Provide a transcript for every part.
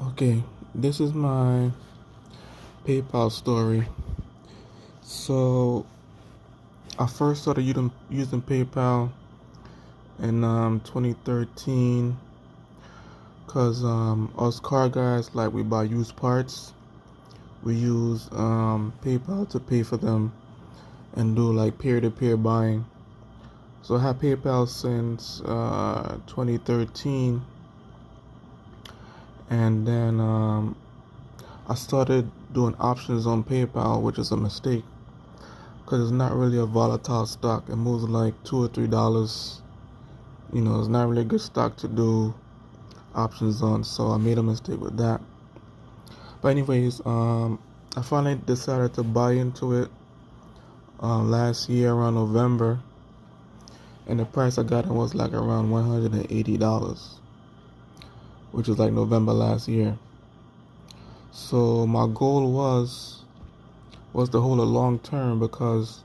Okay, this is my PayPal story. So I first started using PayPal in 2013 because us car guys, like, we buy used parts. We use PayPal to pay for them and do like peer-to-peer buying. So I had PayPal since 2013, and then I started doing options on PayPal, which is a mistake because it's not really a volatile stock. It moves like $2 or $3. It's not really a good stock to do options on, so I made a mistake with that. But anyways, I finally decided to buy into it last year around November, and the price I got it was like around $180, which is like November last year. So my goal was to hold a long term because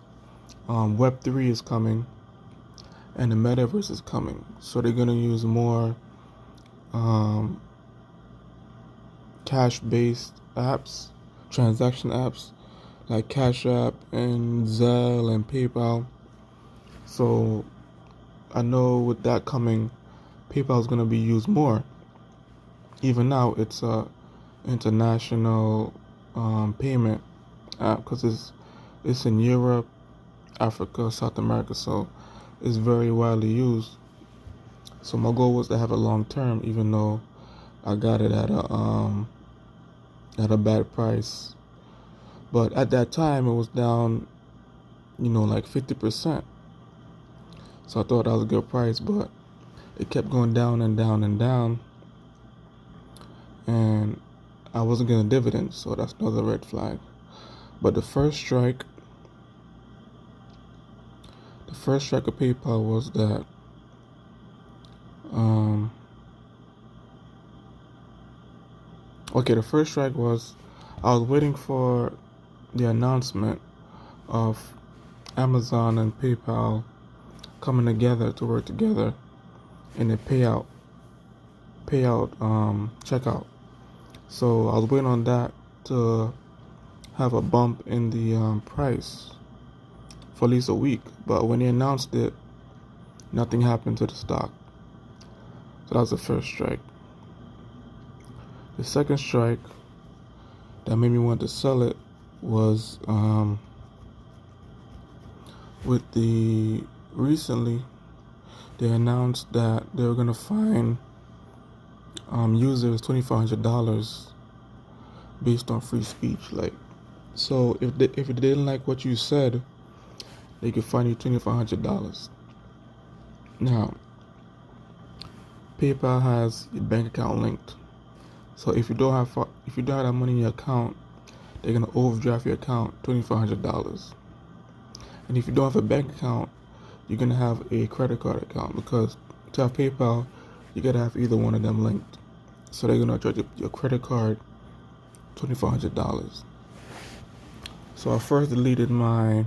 Web3 is coming and the metaverse is coming. So they're gonna use more um, cash-based apps, transaction apps like Cash App and Zelle and PayPal. So I know with that coming, PayPal is gonna be used more. Even now, it's a international payment app because it's in Europe, Africa, South America, so it's very widely used. So my goal was to have a long term, even though I got it at a bad price. But at that time, it was down, like 50%. So I thought that was a good price, but it kept going down and down and down, and I wasn't getting a dividend, so that's another red flag. But the first strike of PayPal was that um, the first strike was I was waiting for the announcement of Amazon and PayPal coming together to work together in a payout checkout. So I was waiting on that to have a bump in the price for at least a week. But when they announced it, nothing happened to the stock. So that was the first strike. The second strike that made me want to sell it was with the recently they announced that they were gonna fine users $2,500 based on free speech. Like, so if they didn't like what you said, they could fine you $2,500. Now, PayPal has your bank account linked, so if you don't have that money in your account, they're gonna overdraft your account $2,500. And if you don't have a bank account, you're gonna have a credit card account because to have PayPal, you gotta have either one of them linked. So they're gonna charge your credit card $2,500. So I first deleted my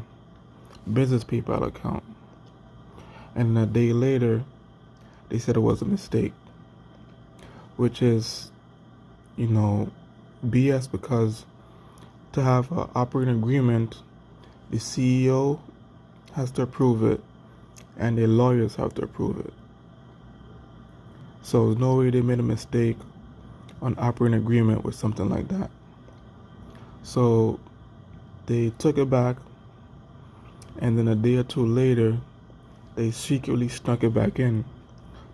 business PayPal account, and a day later, they said it was a mistake, which is, BS because to have an operating agreement, the CEO has to approve it, and the lawyers have to approve it. So there's no way they made a mistake on operating agreement with something like that. So they took it back, and then a day or two later, they secretly snuck it back in,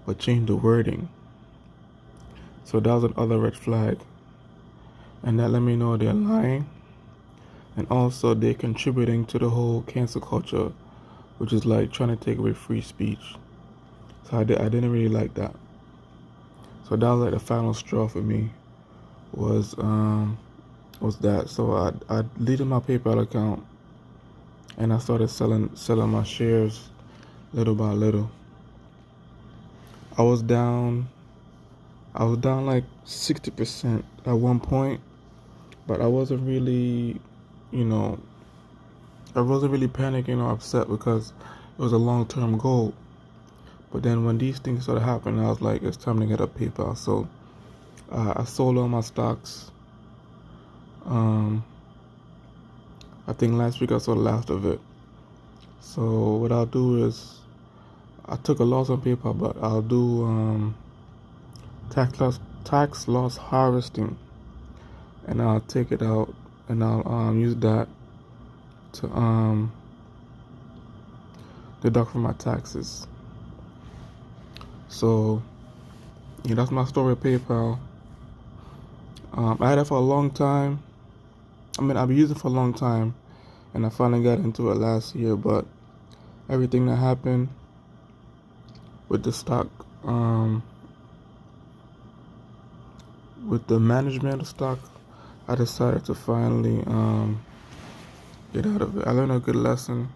but changed the wording. So that was another red flag, and that let me know they're lying, and also they're contributing to the whole cancel culture, which is like trying to take away free speech. So I didn't really like that. So that was like the final straw for me. Was that. So I deleted my PayPal account, and I started selling my shares little by little. I was down like 60% at one point, but I wasn't really, panicking or upset because it was a long-term goal. But then when these things started happening, I was like, it's time to get a PayPal. So I sold all my stocks. I think last week I sold the last of it. So what I'll do is, I took a loss on PayPal, but I'll do tax loss harvesting, and I'll take it out and I'll use that to deduct from my taxes. So yeah, that's my story with PayPal. I had it for a long time. I've been using it for a long time, and I finally got into it last year. But everything that happened with the stock, with the management of stock, I decided to finally get out of it. I learned a good lesson,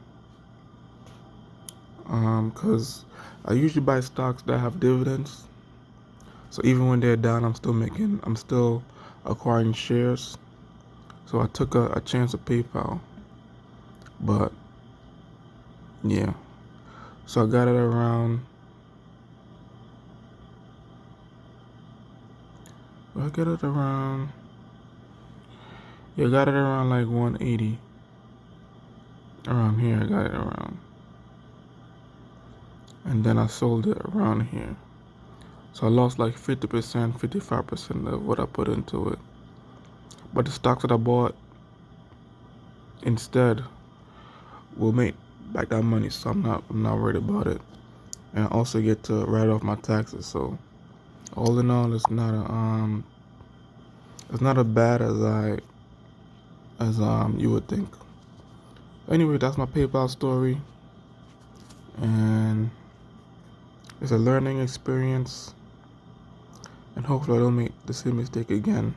because I usually buy stocks that have dividends. So even when they're down, I'm still acquiring shares. So I took a chance at PayPal, but yeah. So I got it around. I got it around. Yeah, I got it around like 180. Around here, I got it around. And then I sold it around here. So I lost like 50%, 55% of what I put into it. But the stocks that I bought instead will make back that money, so I'm not worried about it. And I also get to write off my taxes. So all in all, it's not as bad as you would think. Anyway, that's my PayPal story, and it's a learning experience, and hopefully I don't make the same mistake again.